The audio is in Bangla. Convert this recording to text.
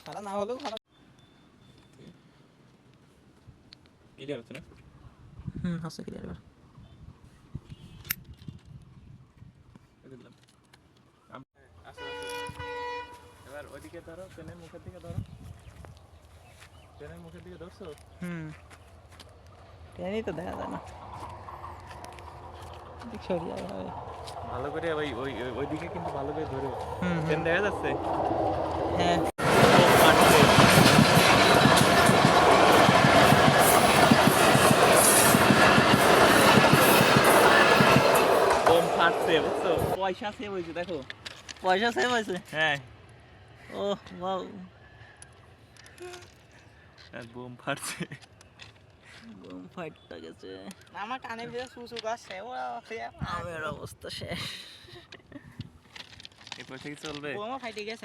খারাপ না হলেও খারাপ ক্লিয়ার হচ্ছে না? আছে ক্লিয়ার এবার। দিলাম এবার ওইদিকে ধরো, ট্রেনের মুখের দিকে ধরো, ট্রেনের মুখের দিকে ধরছো? ট্রেনই তো দেখা যায় না, সরিয়ে হবে ভালো করে ওই ওই ওইদিকে কিন্তু ভালো করে ধরো। ট্রেন দেখা যাচ্ছে? হ্যাঁ বোম ফাটছে বুঝছো? পয়সা সেভ হয়েছে দেখো। পয়সা সেভ হয়েছে। হ্যাঁ, ও ওয়াও, আর বোম ফাটছে। বোম ফাইটটা গেছে। আমার কানে ভিতরে সুসু করছে ওরা আমার অবস্থা শেষ। এরপর থেকে চলবে। বোমা ফাইটে গেছে।